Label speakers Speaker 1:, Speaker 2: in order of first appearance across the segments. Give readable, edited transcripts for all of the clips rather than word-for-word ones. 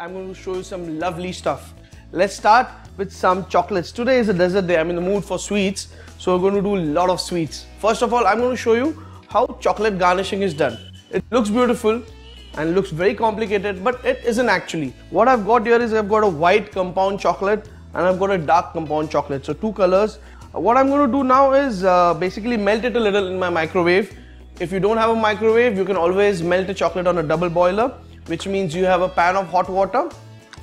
Speaker 1: I'm going to show you some lovely stuff. Let's start with some chocolates. Today is a dessert day. I'm in the mood for sweets, so we're going to do a lot of sweets. First of all, I'm going to show you how chocolate garnishing is done. It looks beautiful and looks very complicated, but it isn't actually. What I've got here is I've got a white compound chocolate and I've got a dark compound chocolate. So two colors. What I'm going to do now is basically melt it a little in my microwave. If you don't have a microwave, you can always melt a chocolate on a double boiler, which means you have a pan of hot water.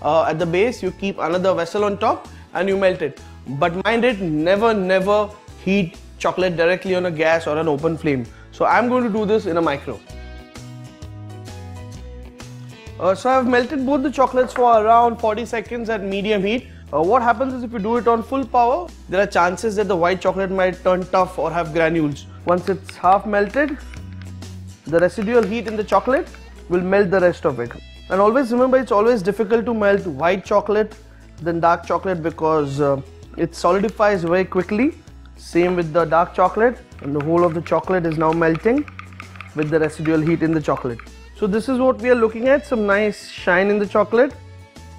Speaker 1: At the base, you keep another vessel on top and you melt it. But mind it, never heat chocolate directly on a gas or an open flame. So I'm going to do this in a micro. So I've melted both the chocolates for around 40 seconds at medium heat. What happens is if you do it on full power, there are chances that the white chocolate might turn tough or have granules. Once it's half melted, the residual heat in the chocolate will melt the rest of it. And always remember, it's always difficult to melt white chocolate than dark chocolate because it solidifies very quickly. Same with the dark chocolate, and the whole of the chocolate is now melting with the residual heat in the chocolate. So this is what we are looking at, some nice shine in the chocolate.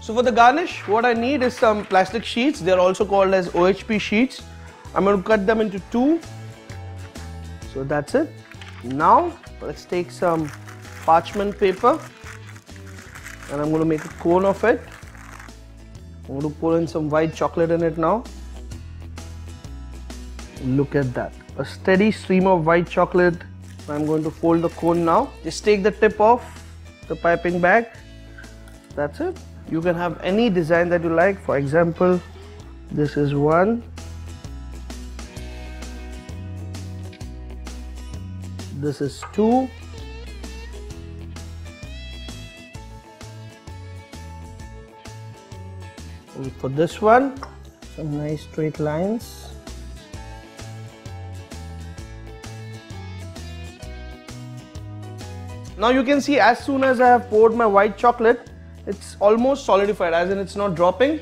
Speaker 1: So for the garnish, what I need is some plastic sheets. They are also called as OHP sheets. I'm going to cut them into two. So that's it. Now let's take some parchment paper and I'm going to make a cone of it. I'm going to pour in some white chocolate in it now. Look at that, a steady stream of white chocolate. I'm going to fold the cone now. Just take the tip off the piping bag. That's it. You can have any design that you like. For example, this is one. This is two. And for this one, some nice straight lines. Now you can see as soon as I have poured my white chocolate, it's almost solidified, as in it's not dropping.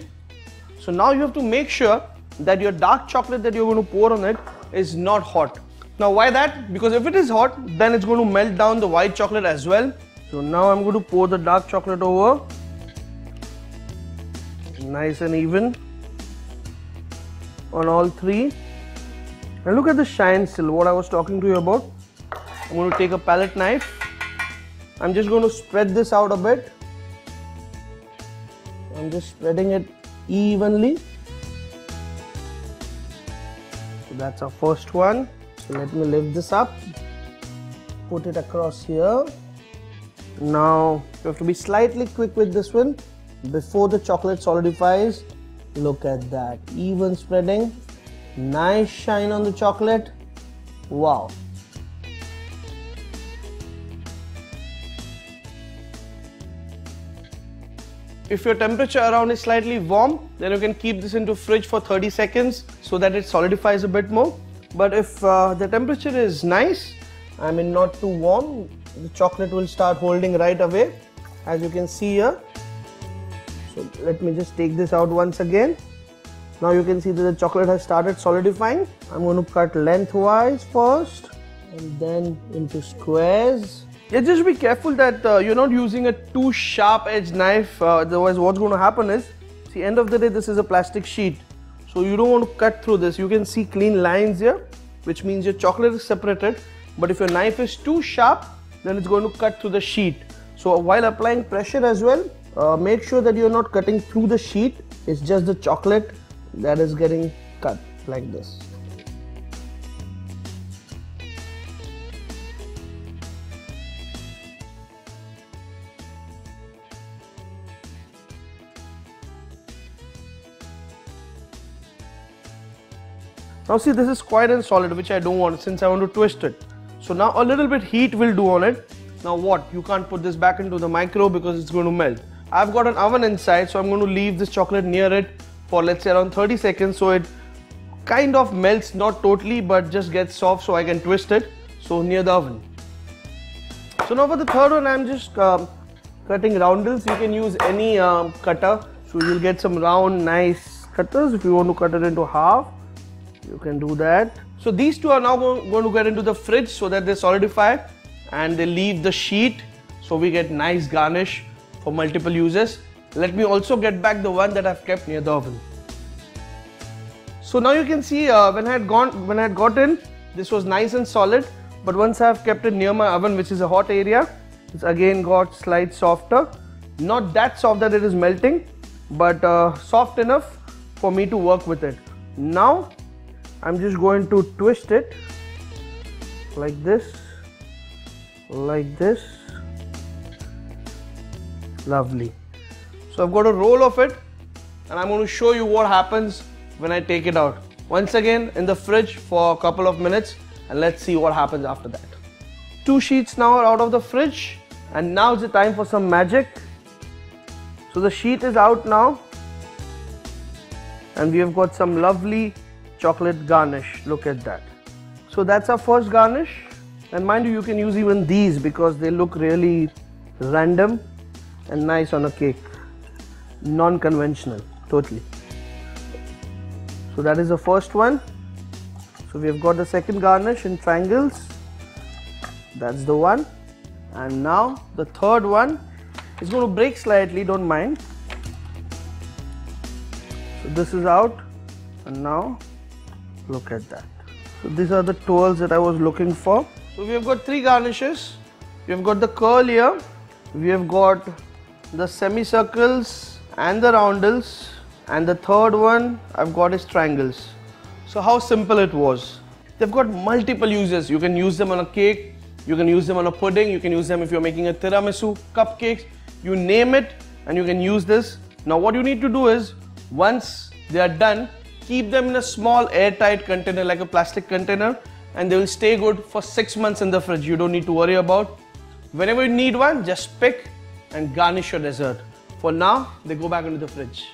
Speaker 1: So now you have to make sure that your dark chocolate that you're going to pour on it is not hot. Now why that? Because if it is hot, then it's going to melt down the white chocolate as well. So now I'm going to pour the dark chocolate over. Nice and even on all three. And look at the shine still, what I was talking to you about. I'm going to take a palette knife. I'm just going to spread this out a bit. I'm just spreading it evenly. So that's our first one. So let me lift this up, put it across here. Now you have to be slightly quick with this one before the chocolate solidifies. Look at that, even spreading, nice shine on the chocolate. Wow. If your temperature around is slightly warm, then you can keep this into fridge for 30 seconds so that it solidifies a bit more. But if the temperature is nice, I mean not too warm, the chocolate will start holding right away, as you can see here. So let me just take this out once again. Now you can see that the chocolate has started solidifying. I'm going to cut lengthwise first and then into squares. Yeah, just be careful that you're not using a too sharp edged knife, otherwise what's going to happen is, see, end of the day this is a plastic sheet, so you don't want to cut through this. You can see clean lines here, which means your chocolate is separated, but if your knife is too sharp, then it's going to cut through the sheet. So while applying pressure as well, make sure that you're not cutting through the sheet, it's just the chocolate that is getting cut like this. Now see, this is quite and solid, which I don't want since I want to twist it. So now a little bit heat will do on it. Now what? You can't put this back into the micro because it's going to melt. I've got an oven inside, so I'm going to leave this chocolate near it for let's say around 30 seconds so it kind of melts, not totally, but just gets soft so I can twist it. So near the oven. So now for the third one, I'm just cutting roundels. You can use any cutter. So you'll get some round, nice cutters. If you want to cut it into half, you can do that. So these two are now going to get into the fridge so that they solidify and they leave the sheet, so we get nice garnish for multiple uses. Let me also get back the one that I've kept near the oven. So now you can see when I had got in, this was nice and solid. But once I've kept it near my oven, which is a hot area, it's again got slight softer. Not that soft that it is melting, but soft enough for me to work with it. Now I'm just going to twist it like this, lovely. So I've got a roll of it and I'm going to show you what happens when I take it out. Once again in the fridge for a couple of minutes, and let's see what happens after that. 2 sheets now are out of the fridge, and now is the time for some magic. So the sheet is out now and we have got some lovely chocolate garnish. Look at that. So that's our first garnish, and mind you, you can use even these because they look really random and nice on a cake. Non-conventional, totally. So that is the first one. So we have got the second garnish in triangles. That's the one. And now the third one is going to break slightly, don't mind. So this is out, and now look at that. So these are the twirls that I was looking for. So we have got 3 garnishes. We have got the curl here. We have got the semicircles and the roundels. And the third one I've got is triangles. So how simple it was. They've got multiple uses. You can use them on a cake, you can use them on a pudding, you can use them if you're making a tiramisu, cupcakes, you name it, and you can use this. Now what you need to do is, once they are done, keep them in a small airtight container like a plastic container, and they will stay good for 6 months in the fridge. You don't need to worry about. Whenever you need one, just pick and garnish your dessert. For now, they go back into the fridge.